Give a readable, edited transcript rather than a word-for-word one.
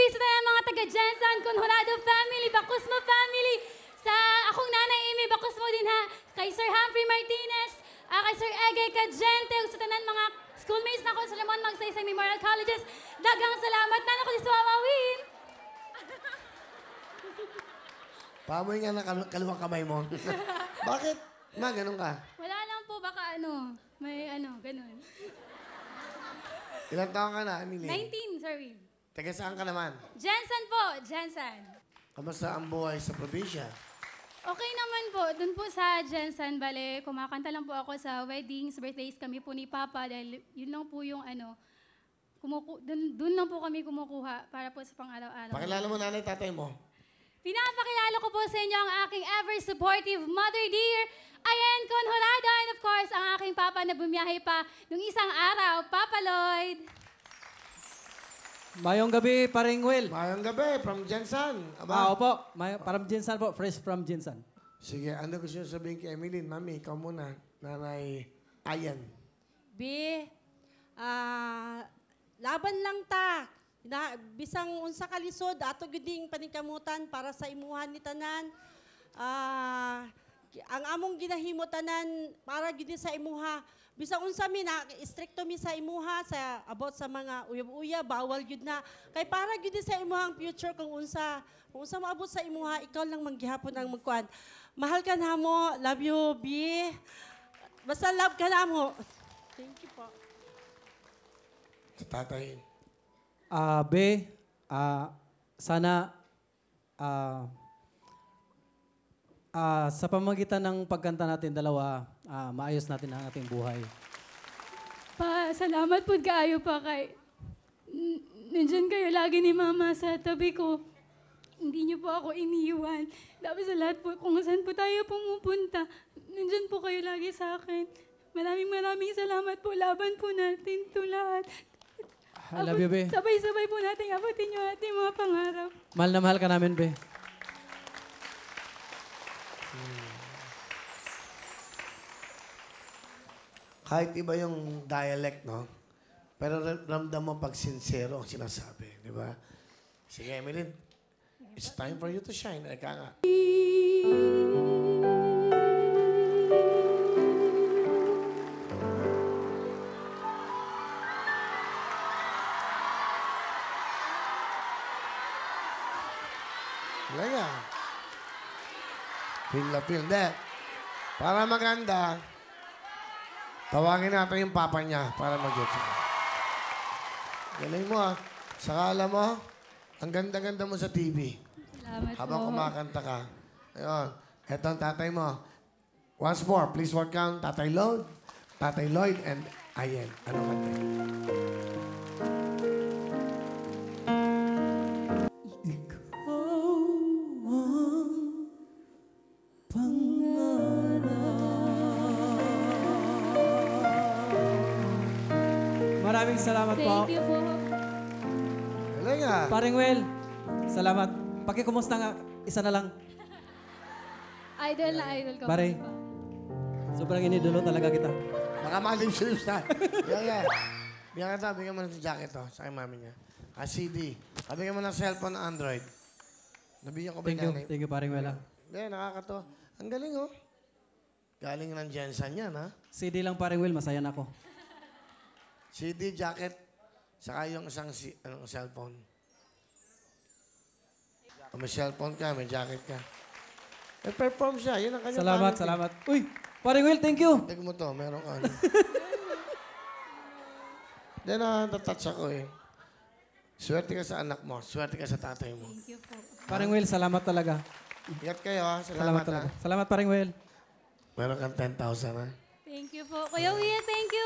sa tayo mga taga-Jensen, Conjurado family, Bacusmo family, sa akong nanay Amy Bacusmo din ha, kay Sir Humphrey Martinez, kay Sir Egay Cagente, sa tanan mga schoolmates na ko sa Lamon Magsaysay Memorial Colleges. Dagang salamat na ako sa Wawawin. Pamoy nga na kaluwang kamay mo. Bakit? Ma, ganun ka? Wala lang po, baka may ganun. Ilang taon ka na, Emily? 19, Sir Will. Taga saan ka naman? Jensen po, Jensen. Kamusta ang buhay sa probinsya? Okay naman po, dun po sa Jensen, bale, kumakanta lang po ako sa weddings, birthdays kami po ni Papa dahil yun lang po yung dun lang po kami kumukuha para po sa pang-araw-araw. Pakilala mo nanay, tatay mo. Pinapakilala ko po sa inyo ang aking ever-supportive mother dear, Ayen Conjurado, and of course, ang aking papa na bumiyahe pa nung isang araw, Papa Lloyd. Mayong gabi, paring Will. Mayong gabi, from Jensen. Aba? Opo. From Jinsan po. Fresh from Jinsan. Sige, ano gusto nyo sabihin kay Emily? Mami, ikaw muna. Nanay Ayan. Laban lang ta. Bisang unsa ka lisod, ato guding paningkamutan para sa imuhan ni tanan. Ang among ginahimo tanan para gud sa imuha. Bisang unsa mi na stricto mi sa imuha sa about sa mga uyab-uyab, bawal gud na. Kay para gud sa imuhang future kung unsa maabot sa imuha, ikaw lang manggihapon ang magkuan. Mahal ka namo, love you, B. Basta love ka namo. Thank you po. Sa tatay. Sana sa pamagitan ng pagkanta natin dalawa, maayos natin ang ating buhay. Pa, salamat po kaayo pa kay... Nandyan kayo lagi ni Mama sa tabi ko. Hindi niyo po ako iniiwan. Dapat sa lahat po, kung saan po tayo pumupunta, nandyan po kayo lagi sa akin. Maraming salamat po. Laban po natin ito lahat. I love you, Be. Sabay-sabay po natin abutin yung ating mga pangarap. Mahal na mahal ka namin, Be. Kahit iba yung dialect, no? Pero ramdam mo pag sincero ang sinasabi, di ba? Sige, Emily. It's time for you to shine. Eka nga. Wala nga. Feel na feel. Hindi. Para maganda, tawagin natin yung papa niya para mag-YouTube. Galing mo, ah. Saka alam mo, ang ganda-ganda mo sa TV. Salamat Habang po. kumakanta ka. Ayun. Eto ang tatay mo. Once more, please welcome Tatay Lloyd, and Ayen. Ano kanta? Maraming salamat po. Thank you po. Galing ah. Paring Will, salamat. Pakikumusta nga, isa na lang. Idol na idol ko. Pare, sobrang inidulo talaga kita. Baka malim-silim sa. Yeah. Bigyan mo ng jacket to sa kay mami niya. CD. Bigyan mo ng cellphone na Android. Nabigyan ko ba yung nanay? Thank you, paring Will. Hindi, nakakato. Ang galing oh. Galing ng Jensen yan ha. CD lang, paring Will, masaya na ako. CD, jacket, saka yung isang cellphone. Kung may cellphone ka, may jacket ka. Perform siya. Yun ang kanyang Salamat, talent, salamat. Uy, paring Will, thank you. Tignan mo to, meron ka ano. Hindi na-touch ako eh. Swerte ka sa anak mo. Swerte ka sa tatay mo. Thank you po. Paring Will, salamat talaga. Ingat kayo ha. Salamat Salamat ha. talaga. Salamat, paring Will. Meron kang 10,000 ha. Thank you po. Kuya Will, thank you.